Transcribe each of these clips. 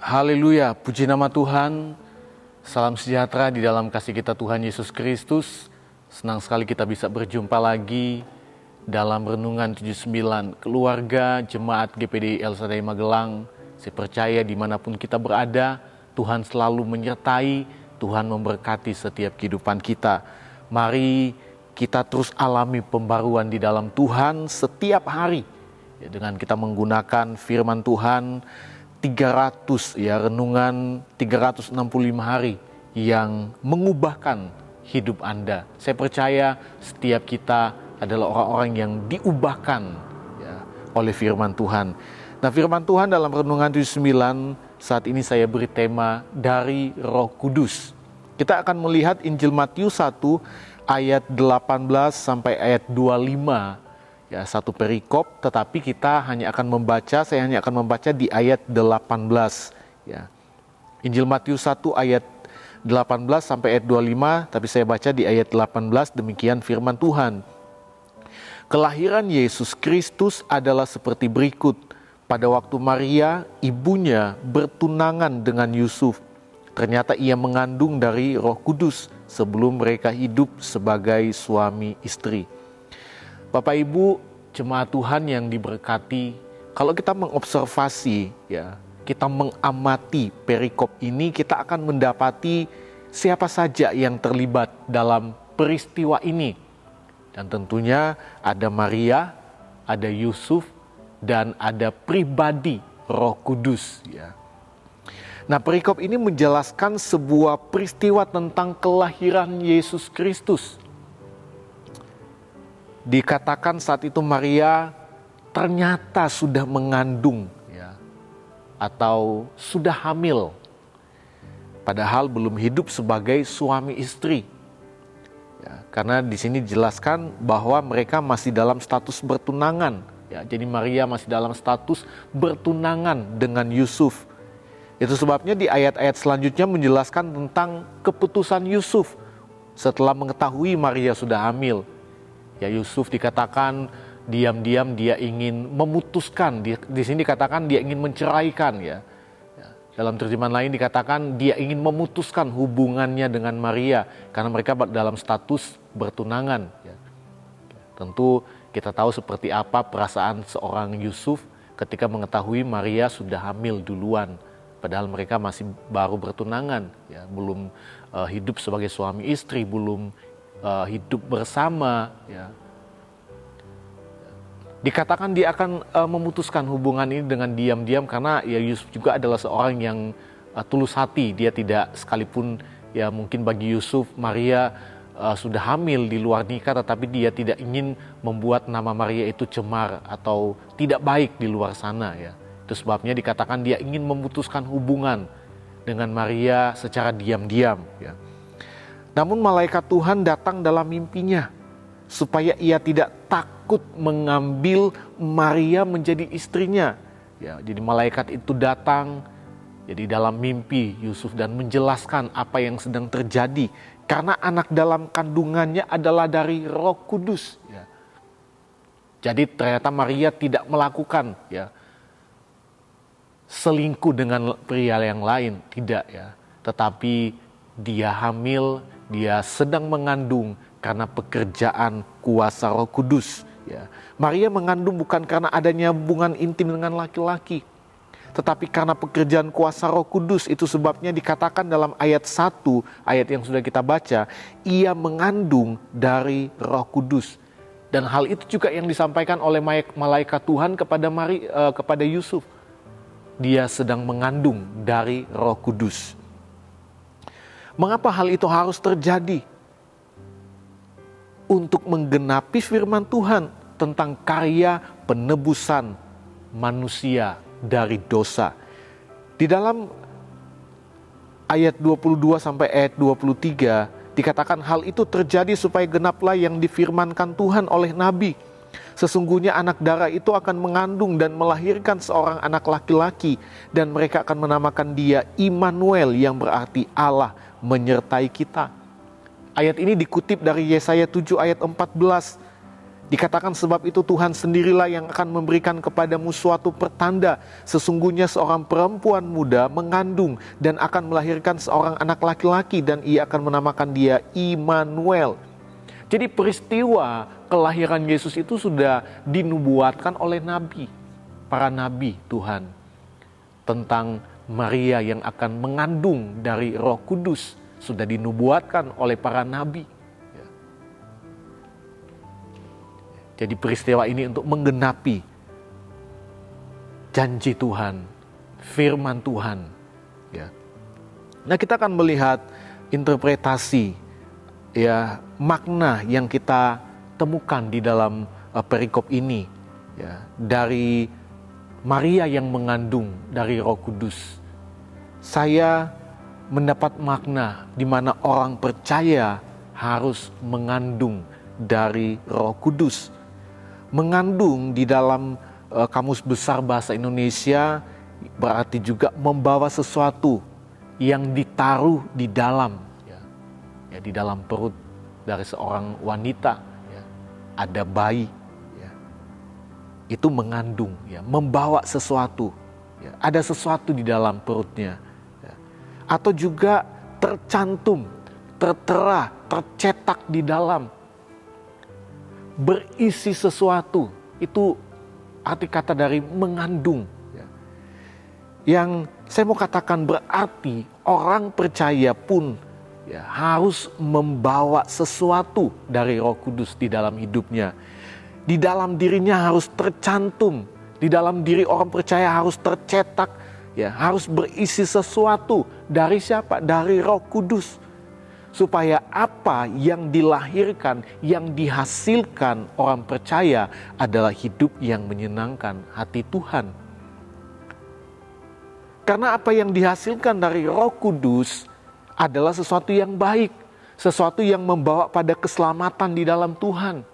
Haleluya, puji nama Tuhan. Salam sejahtera di dalam kasih kita Tuhan Yesus Kristus. Senang sekali kita bisa berjumpa lagi dalam Renungan 79 Keluarga Jemaat GPD El Shaddai Magelang. Saya percaya dimanapun kita berada, Tuhan selalu menyertai, Tuhan memberkati setiap kehidupan kita. Mari kita terus alami pembaruan di dalam Tuhan setiap hari. Dengan kita menggunakan firman Tuhan 300 renungan 365 hari yang mengubahkan hidup Anda. Saya percaya setiap kita adalah orang-orang yang diubahkan oleh firman Tuhan. Nah, firman Tuhan dalam renungan 79 saat ini saya beri tema dari Roh Kudus. Kita akan melihat Injil Matius 1 ayat 18 sampai ayat 25. Satu perikop, tetapi saya hanya akan membaca di ayat 18. Injil Matius 1 ayat 18 sampai ayat 25, tapi saya baca di ayat 18, demikian firman Tuhan. Kelahiran Yesus Kristus adalah seperti berikut. Pada waktu Maria, ibunya, bertunangan dengan Yusuf, ternyata ia mengandung dari Roh Kudus sebelum mereka hidup sebagai suami istri. Bapak Ibu, jemaat Tuhan yang diberkati, kalau kita mengobservasi, kita mengamati perikop ini, kita akan mendapati siapa saja yang terlibat dalam peristiwa ini. Dan tentunya ada Maria, ada Yusuf, dan ada pribadi Roh Kudus. Nah, perikop ini menjelaskan sebuah peristiwa tentang kelahiran Yesus Kristus. Dikatakan saat itu Maria ternyata sudah mengandung atau sudah hamil, padahal belum hidup sebagai suami istri. Karena di sini dijelaskan bahwa mereka masih dalam status bertunangan. Jadi Maria masih dalam status bertunangan dengan Yusuf. Itu sebabnya di ayat-ayat selanjutnya menjelaskan tentang keputusan Yusuf setelah mengetahui Maria sudah hamil. Yusuf dikatakan diam-diam dia ingin memutuskan. Di sini dikatakan dia ingin menceraikan. Dalam terjemahan lain dikatakan dia ingin memutuskan hubungannya dengan Maria karena mereka dalam status bertunangan. Tentu kita tahu seperti apa perasaan seorang Yusuf ketika mengetahui Maria sudah hamil duluan. Padahal mereka masih baru bertunangan, belum hidup sebagai suami istri, belum hidup bersama. Dikatakan dia akan memutuskan hubungan ini dengan diam-diam karena Yusuf juga adalah seorang yang tulus hati. Dia tidak sekalipun mungkin bagi Yusuf Maria sudah hamil di luar nikah, tetapi dia tidak ingin membuat nama Maria itu cemar atau tidak baik di luar sana. Itu sebabnya dikatakan dia ingin memutuskan hubungan dengan Maria secara diam-diam. Namun malaikat Tuhan datang dalam mimpinya supaya ia tidak takut mengambil Maria menjadi istrinya. Jadi malaikat itu datang dalam mimpi Yusuf dan menjelaskan apa yang sedang terjadi karena anak dalam kandungannya adalah dari Roh Kudus. Jadi ternyata Maria tidak melakukan selingkuh dengan pria yang lain, tidak tetapi dia hamil, dia sedang mengandung karena pekerjaan kuasa Roh Kudus. Maria mengandung bukan karena adanya hubungan intim dengan laki-laki, tetapi karena pekerjaan kuasa Roh Kudus. Itu sebabnya dikatakan dalam ayat 1, ayat yang sudah kita baca, ia mengandung dari Roh Kudus. Dan hal itu juga yang disampaikan oleh malaikat Tuhan kepada Yusuf. Dia sedang mengandung dari Roh Kudus. Mengapa hal itu harus terjadi? Untuk menggenapi firman Tuhan tentang karya penebusan manusia dari dosa. Di dalam ayat 22 sampai ayat 23 dikatakan hal itu terjadi supaya genaplah yang difirmankan Tuhan oleh nabi. Sesungguhnya anak darah itu akan mengandung dan melahirkan seorang anak laki-laki dan mereka akan menamakan dia Immanuel yang berarti Allah menyertai kita. Ayat ini dikutip dari Yesaya 7 ayat 14. Dikatakan sebab itu Tuhan sendirilah yang akan memberikan kepadamu suatu pertanda. Sesungguhnya seorang perempuan muda mengandung dan akan melahirkan seorang anak laki-laki dan ia akan menamakan dia Immanuel. Jadi peristiwa kelahiran Yesus itu sudah dinubuatkan oleh nabi, para nabi Tuhan. Tentang Maria yang akan mengandung dari Roh Kudus sudah dinubuatkan oleh para nabi. Jadi peristiwa ini untuk menggenapi janji Tuhan, firman Tuhan. Ya. Nah, kita akan melihat interpretasi, ya, makna yang kita temukan di dalam perikop ini, ya, dari Maria yang mengandung dari Roh Kudus. Saya mendapat makna di mana orang percaya harus mengandung dari Roh Kudus. Mengandung di dalam Kamus Besar Bahasa Indonesia berarti juga membawa sesuatu yang ditaruh di dalam, ya, di dalam perut dari seorang wanita, ya, ada bayi, ya. Itu mengandung, ya, membawa sesuatu, ya, ada sesuatu di dalam perutnya, ya. Atau juga tercantum, tertera, tercetak di dalam, berisi sesuatu. Itu arti kata dari mengandung, ya. Yang saya mau katakan berarti orang percaya pun, ya, harus membawa sesuatu dari Roh Kudus di dalam hidupnya. Di dalam dirinya harus tercantum, di dalam diri orang percaya harus tercetak, ya, harus berisi sesuatu dari siapa? Dari Roh Kudus. Supaya apa yang dilahirkan, yang dihasilkan orang percaya adalah hidup yang menyenangkan hati Tuhan. Karena apa yang dihasilkan dari Roh Kudus adalah sesuatu yang baik, sesuatu yang membawa pada keselamatan di dalam Tuhan.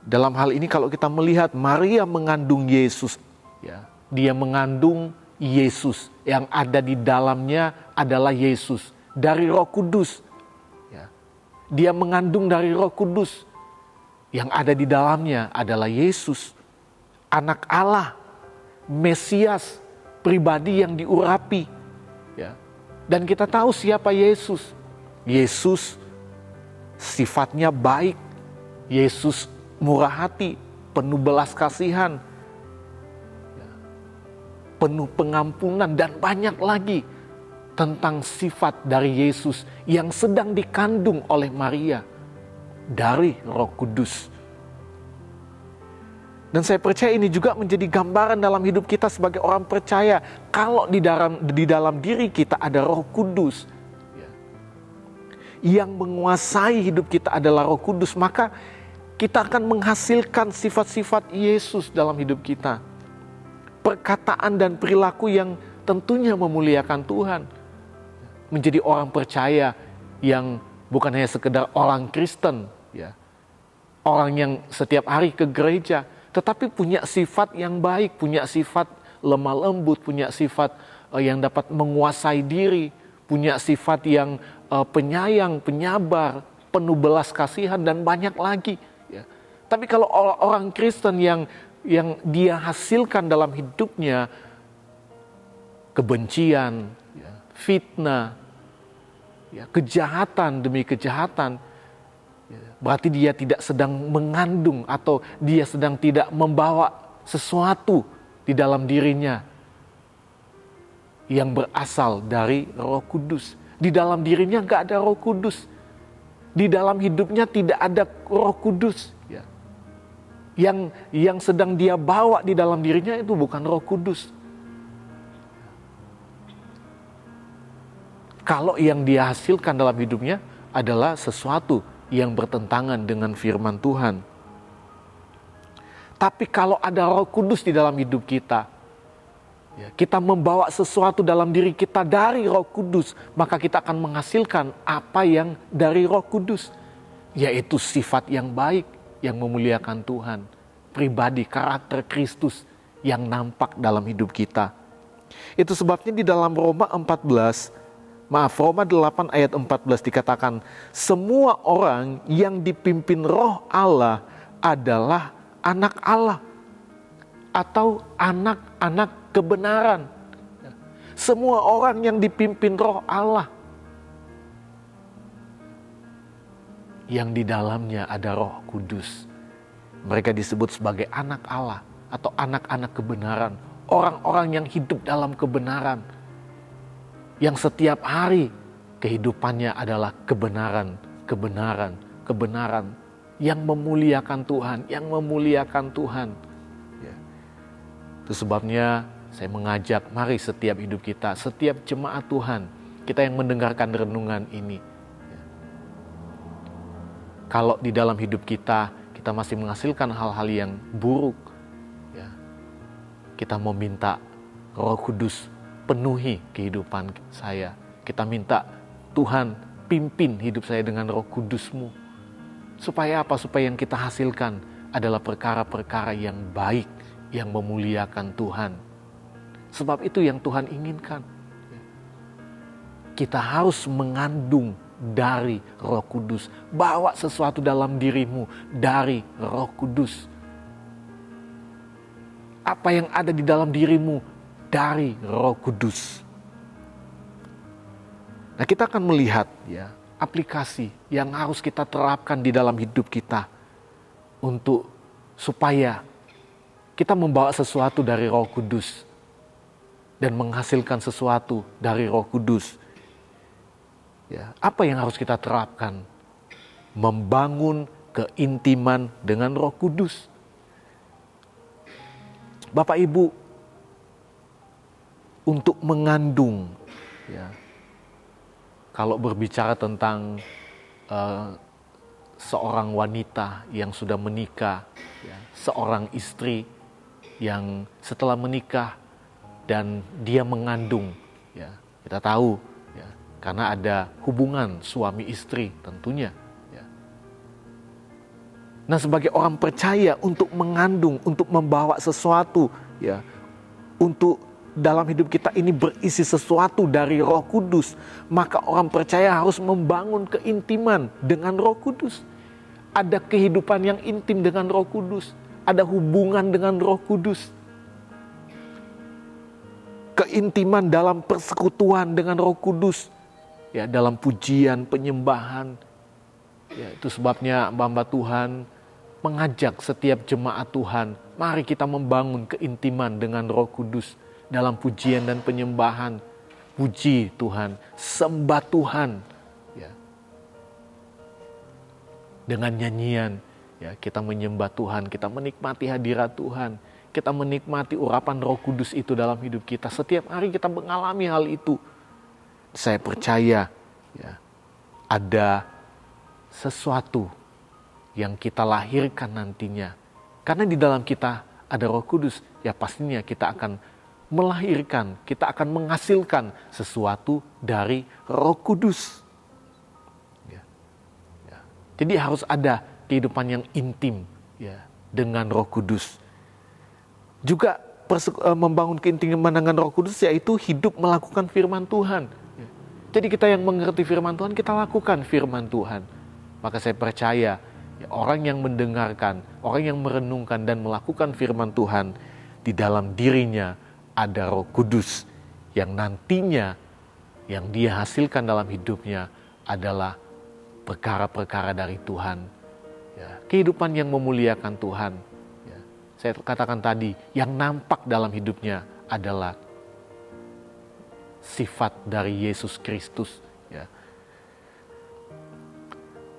Dalam hal ini kalau kita melihat Maria mengandung Yesus, ya, dia mengandung Yesus, yang ada di dalamnya adalah Yesus dari Roh Kudus, ya. Dia mengandung dari Roh Kudus, yang ada di dalamnya adalah Yesus, anak Allah, Mesias, pribadi yang diurapi, ya. Dan kita tahu siapa Yesus. Yesus sifatnya baik, Yesus murah hati, penuh belas kasihan, penuh pengampunan, dan banyak lagi tentang sifat dari Yesus yang sedang dikandung oleh Maria dari Roh Kudus. Dan saya percaya ini juga menjadi gambaran dalam hidup kita sebagai orang percaya. Kalau di dalam diri kita ada Roh Kudus, ya, yang menguasai hidup kita adalah Roh Kudus, maka kita akan menghasilkan sifat-sifat Yesus dalam hidup kita. Perkataan dan perilaku yang tentunya memuliakan Tuhan. Menjadi orang percaya yang bukan hanya sekedar orang Kristen, ya, orang yang setiap hari ke gereja, tetapi punya sifat yang baik, punya sifat lemah lembut, punya sifat yang dapat menguasai diri, punya sifat yang penyayang, penyabar, penuh belas kasihan, dan banyak lagi, ya. Tapi kalau orang Kristen yang dia hasilkan dalam hidupnya kebencian, ya, fitnah, ya, kejahatan demi kejahatan, ya, berarti dia tidak sedang mengandung atau dia sedang tidak membawa sesuatu di dalam dirinya yang berasal dari Roh Kudus. Di dalam dirinya nggak ada Roh Kudus, di dalam hidupnya tidak ada Roh Kudus, ya. Yang sedang dia bawa di dalam dirinya itu bukan Roh Kudus. Kalau yang dia hasilkan dalam hidupnya adalah sesuatu yang bertentangan dengan firman Tuhan. Tapi kalau ada Roh Kudus di dalam hidup kita, ya, kita membawa sesuatu dalam diri kita dari Roh Kudus, maka kita akan menghasilkan apa yang dari Roh Kudus, yaitu sifat yang baik, yang memuliakan Tuhan, pribadi, karakter Kristus yang nampak dalam hidup kita. Itu sebabnya di dalam Roma 14 Roma 8 ayat 14 dikatakan, semua orang yang dipimpin Roh Allah adalah anak Allah atau anak-anak kebenaran. Semua orang yang dipimpin Roh Allah, yang di dalamnya ada Roh Kudus, mereka disebut sebagai anak Allah atau anak-anak kebenaran. Orang-orang yang hidup dalam kebenaran, yang setiap hari kehidupannya adalah kebenaran, kebenaran, kebenaran, yang memuliakan Tuhan, yang memuliakan Tuhan. Ya. Itu sebabnya saya mengajak, mari setiap hidup kita, setiap jemaat Tuhan, kita yang mendengarkan renungan ini, ya. Kalau di dalam hidup kita masih menghasilkan hal-hal yang buruk, ya, kita mau minta Roh Kudus penuhi kehidupan saya. Kita minta Tuhan pimpin hidup saya dengan Roh Kudus-Mu. Supaya apa? Supaya yang kita hasilkan adalah perkara-perkara yang baik, yang memuliakan Tuhan. Sebab itu yang Tuhan inginkan. Kita harus mengandung dari Roh Kudus. Bawa sesuatu dalam dirimu dari Roh Kudus. Apa yang ada di dalam dirimu dari Roh Kudus. Nah, kita akan melihat, ya, aplikasi yang harus kita terapkan di dalam hidup kita untuk supaya kita membawa sesuatu dari Roh Kudus dan menghasilkan sesuatu dari Roh Kudus. Ya, apa yang harus kita terapkan? Membangun keintiman dengan Roh Kudus. Bapak Ibu, untuk mengandung, ya, kalau berbicara tentang seorang wanita yang sudah menikah, ya, seorang istri yang setelah menikah dan dia mengandung, ya, kita tahu, ya, karena ada hubungan suami istri tentunya. Ya. Nah, sebagai orang percaya, untuk mengandung, untuk membawa sesuatu, ya, untuk dalam hidup kita ini berisi sesuatu dari Roh Kudus, maka orang percaya harus membangun keintiman dengan Roh Kudus. Ada kehidupan yang intim dengan Roh Kudus, ada hubungan dengan Roh Kudus. Keintiman dalam persekutuan dengan Roh Kudus, ya, dalam pujian, penyembahan. Ya, itu sebabnya hamba Tuhan mengajak setiap jemaat Tuhan, mari kita membangun keintiman dengan Roh Kudus dalam pujian dan penyembahan. Puji Tuhan, sembah Tuhan, ya. Dengan nyanyian, ya, kita menyembah Tuhan, kita menikmati hadirat Tuhan, kita menikmati urapan Roh Kudus itu dalam hidup kita. Setiap hari kita mengalami hal itu. Saya percaya, ya, ada sesuatu yang kita lahirkan nantinya. Karena di dalam kita ada Roh Kudus, ya pastinya kita akan melahirkan, kita akan menghasilkan sesuatu dari Roh Kudus. Ya. Ya. Jadi harus ada kehidupan yang intim, ya, dengan Roh Kudus. Juga membangun keintiman dengan Roh Kudus, yaitu hidup melakukan firman Tuhan. Ya. Jadi kita yang mengerti firman Tuhan, kita lakukan firman Tuhan. Maka saya percaya, ya, orang yang mendengarkan, orang yang merenungkan dan melakukan firman Tuhan, di dalam dirinya ada Roh Kudus yang nantinya yang dia hasilkan dalam hidupnya adalah perkara-perkara dari Tuhan. Ya, kehidupan yang memuliakan Tuhan. Ya, saya katakan tadi, yang nampak dalam hidupnya adalah sifat dari Yesus Kristus. Ya.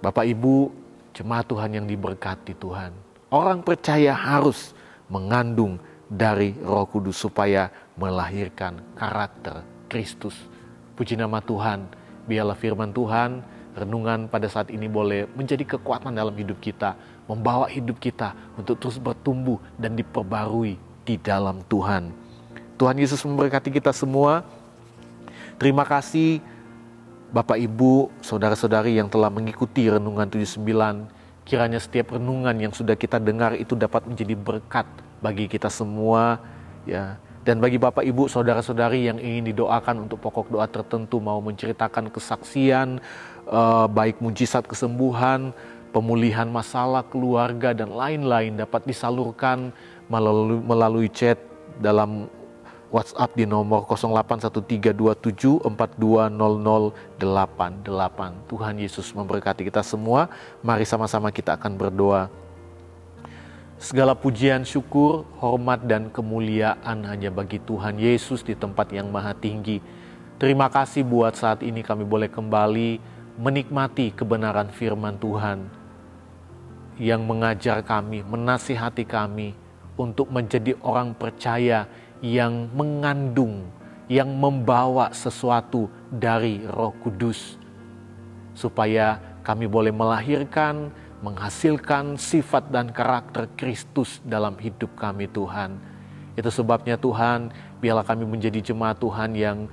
Bapak Ibu, jemaat Tuhan yang diberkati Tuhan, orang percaya harus mengandung dari Roh Kudus supaya melahirkan karakter Kristus. Puji nama Tuhan, biarlah firman Tuhan, renungan pada saat ini boleh menjadi kekuatan dalam hidup kita, membawa hidup kita untuk terus bertumbuh dan diperbarui di dalam Tuhan. Tuhan Yesus memberkati kita semua. Terima kasih Bapak Ibu, saudara-saudari yang telah mengikuti renungan 79. Kiranya setiap renungan yang sudah kita dengar itu dapat menjadi berkat bagi kita semua, ya. Dan bagi Bapak, Ibu, Saudara-saudari yang ingin didoakan untuk pokok doa tertentu, mau menceritakan kesaksian, baik mujizat kesembuhan, pemulihan masalah keluarga, dan lain-lain, dapat disalurkan melalui chat dalam WhatsApp di nomor 081327420088. Tuhan Yesus memberkati kita semua. Mari sama-sama kita akan berdoa. Segala pujian, syukur, hormat, dan kemuliaan hanya bagi Tuhan Yesus di tempat yang maha tinggi. Terima kasih buat saat ini kami boleh kembali menikmati kebenaran firman Tuhan yang mengajar kami, menasihati kami untuk menjadi orang percaya yang mengandung, yang membawa sesuatu dari Roh Kudus, supaya kami boleh melahirkan, menghasilkan sifat dan karakter Kristus dalam hidup kami, Tuhan. Itu sebabnya Tuhan, biarlah kami menjadi jemaat Tuhan yang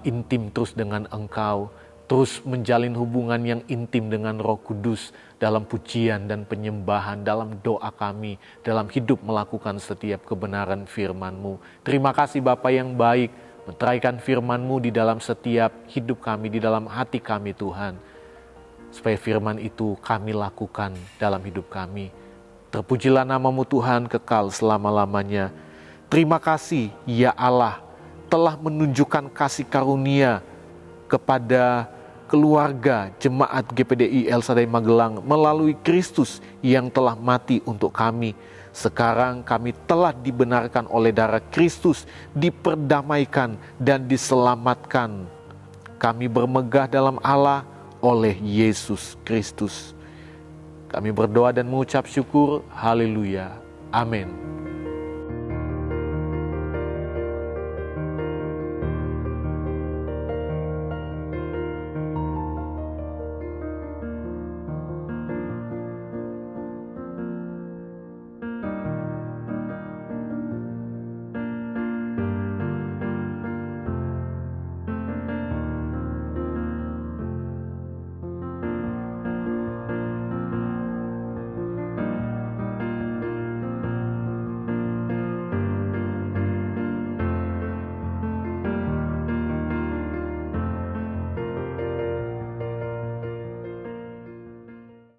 intim terus dengan Engkau, terus menjalin hubungan yang intim dengan Roh Kudus dalam pujian dan penyembahan, dalam doa kami, dalam hidup melakukan setiap kebenaran firman-Mu. Terima kasih Bapa yang baik, meteraikan firman-Mu di dalam setiap hidup kami, di dalam hati kami, Tuhan. Supaya firman itu kami lakukan dalam hidup kami. Terpujilah nama-Mu Tuhan kekal selama-lamanya. Terima kasih ya Allah telah menunjukkan kasih karunia kepada keluarga jemaat GPDI El Shaddai Magelang melalui Kristus yang telah mati untuk kami. Sekarang kami telah dibenarkan oleh darah Kristus, diperdamaikan dan diselamatkan. Kami bermegah dalam Allah oleh Yesus Kristus. Kami berdoa dan mengucap syukur. Haleluya. Amin.